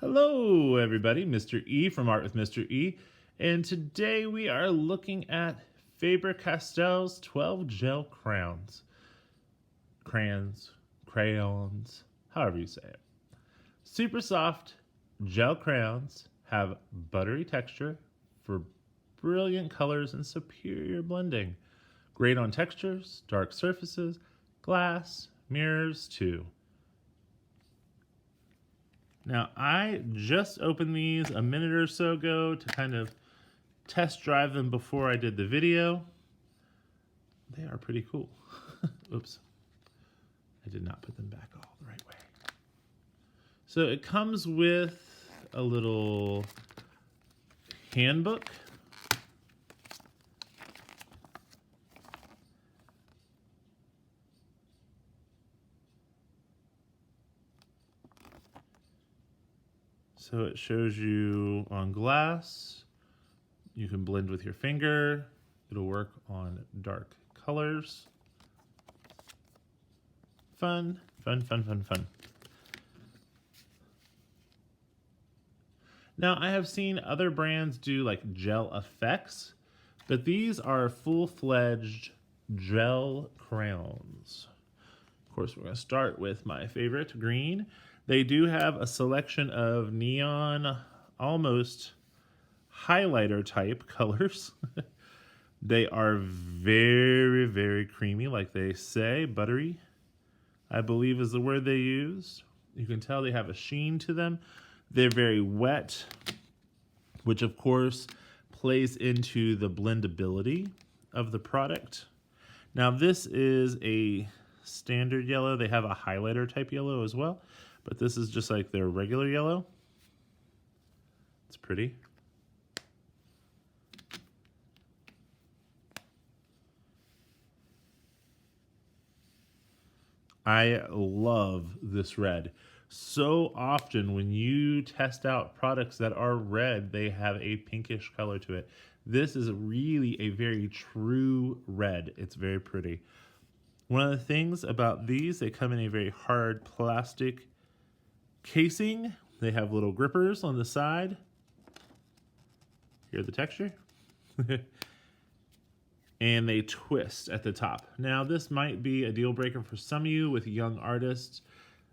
Hello everybody, Mr. E from Art with Mr. E, and today we are looking at Faber Castell's 12 gel crayons, however you say it. Super soft gel crayons have buttery texture for brilliant colors and superior blending. Great on textures, dark surfaces, glass, mirrors too. Now, I just opened these a minute or so ago to kind of test drive them before I did the video. They are pretty cool. Oops. I did not put them back all the right way. So it comes with a little handbook. So it shows you on glass, you can blend with your finger. It'll work on dark colors. Fun, fun, fun, fun, fun. Now I have seen other brands do like gel effects, but these are full-fledged gel crayons. Of course, we're going to start with my favorite, green. They do have a selection of neon, almost highlighter type colors. They are very, very creamy, like they say. Buttery, I believe is the word they use. You can tell they have a sheen to them. They're very wet, which of course plays into the blendability of the product. Now this is a standard yellow. They have a highlighter type yellow as well, but this is just like their regular yellow. It's pretty. I love this red. So often when you test out products that are red, they have a pinkish color to it. This is really a very true red. It's very pretty. One of the things about these, they come in a very hard plastic casing. They have little grippers on the side. Hear the texture? And they twist at the top. Now this might be a deal breaker for some of you with young artists.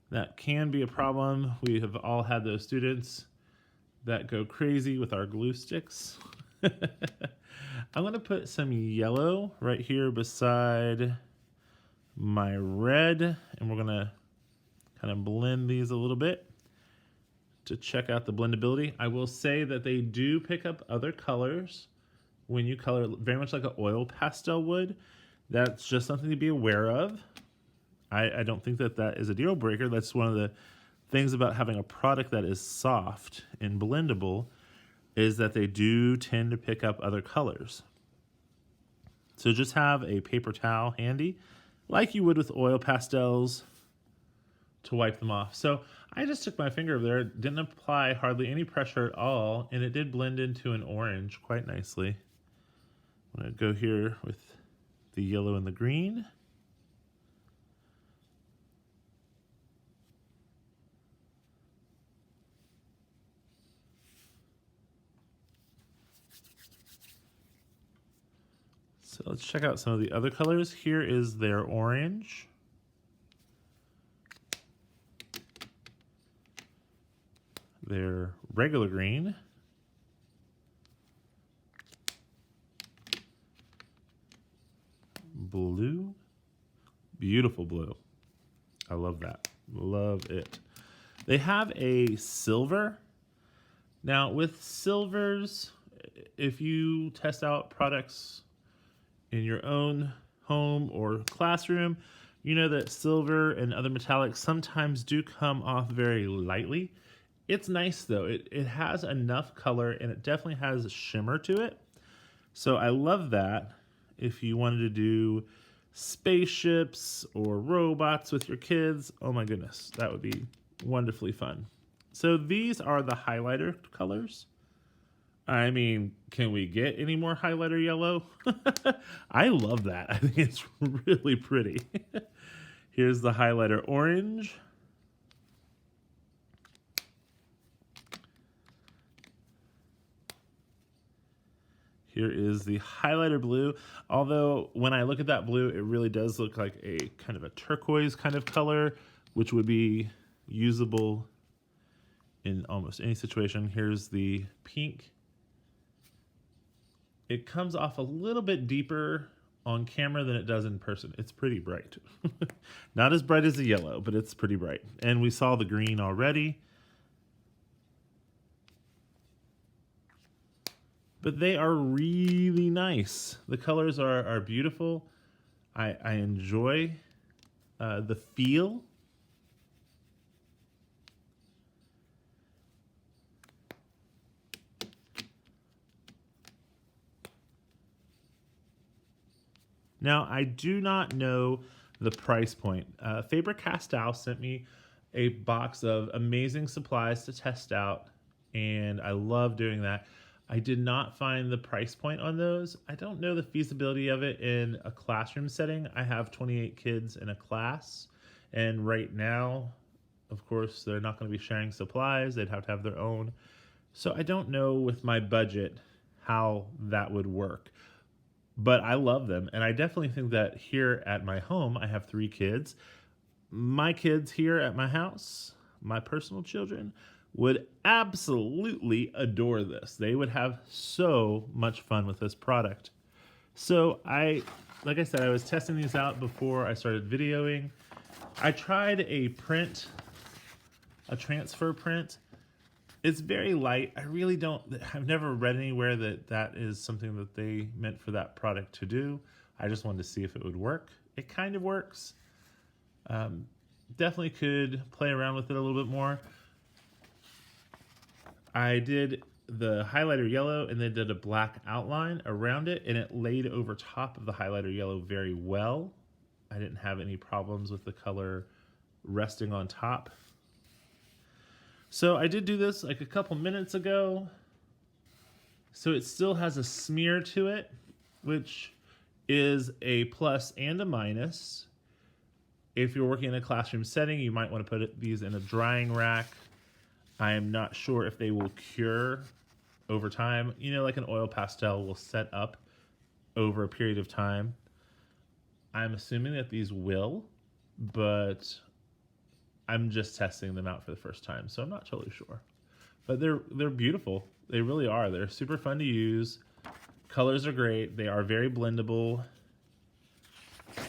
That can be a problem. We have all had those students that go crazy with our glue sticks. I'm gonna put some yellow right here beside my red, and we're gonna kind of blend these a little bit to check out the blendability. I will say that they do pick up other colors when you color, very much like an oil pastel would. That's just something to be aware of. I don't think that that is a deal breaker. That's one of the things about having a product that is soft and blendable, is that they do tend to pick up other colors. So just have a paper towel handy, like you would with oil pastels, to wipe them off. So I just took my finger over there, didn't apply hardly any pressure at all, and it did blend into an orange quite nicely. I'm gonna go here with the yellow and the green. So let's check out some of the other colors. Here is their orange. Their regular green. Blue. Beautiful blue. I love that. Love it. They have a silver. Now with silvers, if you test out products in your own home or classroom, you know that silver and other metallics sometimes do come off very lightly. It's nice though. It has enough color and it definitely has a shimmer to it. So I love that. If you wanted to do spaceships or robots with your kids, oh my goodness, that would be wonderfully fun. So these are the highlighter colors. I mean, can we get any more highlighter yellow? I love that. I think it's really pretty. Here's the highlighter orange. Here is the highlighter blue. Although when I look at that blue, it really does look like a kind of a turquoise kind of color, which would be usable in almost any situation. Here's the pink. It comes off a little bit deeper on camera than it does in person. It's pretty bright. Not as bright as the yellow, but it's pretty bright. And we saw the green already. But they are really nice. The colors are beautiful. I enjoy the feel. Now, I do not know the price point. Faber Castell sent me a box of amazing supplies to test out, and I love doing that. I did not find the price point on those. I don't know the feasibility of it in a classroom setting. I have 28 kids in a class, and right now, of course, they're not going to be sharing supplies. They'd have to have their own. So I don't know with my budget how that would work. But I love them, and I definitely think that here at my home, I have 3 kids. My kids here at my house, my personal children, would absolutely adore this. They would have so much fun with this product. So like I said, I was testing these out before I started videoing. I tried a transfer print. It's very light. I've never read anywhere that is something that they meant for that product to do. I just wanted to see if it would work. It kind of works. Definitely could play around with it a little bit more. I did the highlighter yellow and then did a black outline around it, and it laid over top of the highlighter yellow very well. I didn't have any problems with the color resting on top. So I did do this like a couple minutes ago. So it still has a smear to it, which is a plus and a minus. If you're working in a classroom setting, you might want to put these in a drying rack. I am not sure if they will cure over time. You know, like an oil pastel will set up over a period of time. I'm assuming that these will, but I'm just testing them out for the first time, so I'm not totally sure. But they're beautiful. They really are. They're super fun to use. Colors are great. They are very blendable.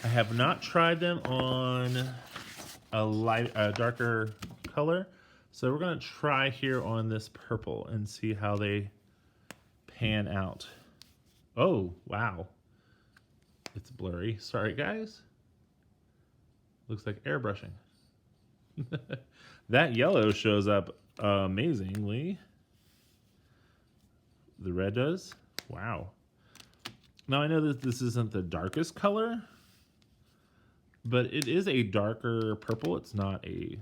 I have not tried them on a darker color, so we're going to try here on this purple and see how they pan out. Oh, wow. It's blurry. Sorry, guys. Looks like airbrushing. That yellow shows up amazingly. The red does. Wow. Now I know that this isn't the darkest color, but it is a darker purple. It's not a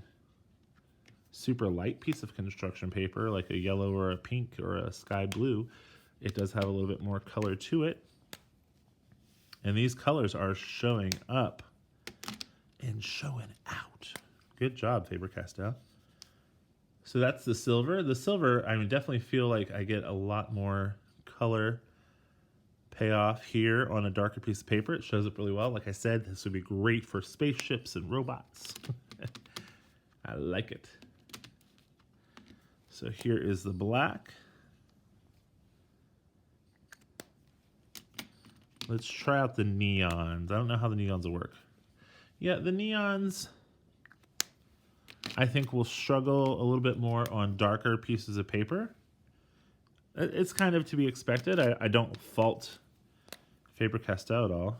super light piece of construction paper like a yellow or a pink or a sky blue. It does have a little bit more color to it. And these colors are showing up and showing out. Good job, Faber-Castell. So that's the silver. The silver, I would definitely feel like I get a lot more color payoff here on a darker piece of paper. It shows up really well. Like I said, this would be great for spaceships and robots. I like it. So here is the black. Let's try out the neons. I don't know how the neons will work. Yeah, the neons, I think, will struggle a little bit more on darker pieces of paper. It's kind of to be expected. I don't fault Faber-Castell at all.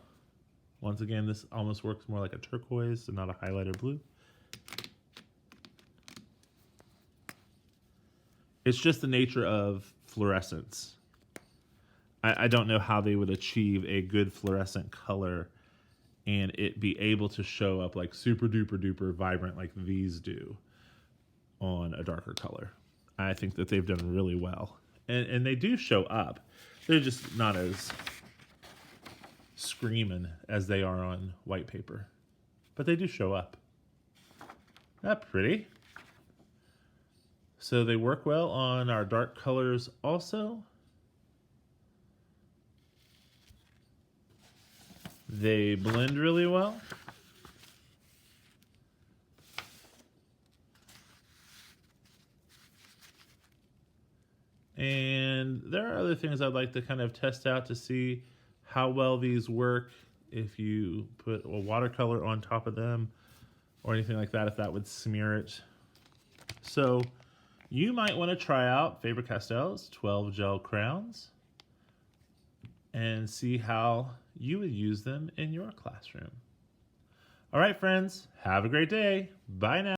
Once again, this almost works more like a turquoise and not a highlighter blue. It's just the nature of fluorescence. I don't know how they would achieve a good fluorescent color and it be able to show up like super duper duper vibrant like these do on a darker color. I think that they've done really well. And they do show up. They're just not as screaming as they are on white paper. But they do show up. Not pretty. So they work well on our dark colors also. They blend really well. And there are other things I'd like to kind of test out to see how well these work if you put a watercolor on top of them or anything like that, if that would smear it. So you might want to try out Faber-Castell's 12 gel crayons and see how you would use them in your classroom. All right, friends, have a great day. Bye now.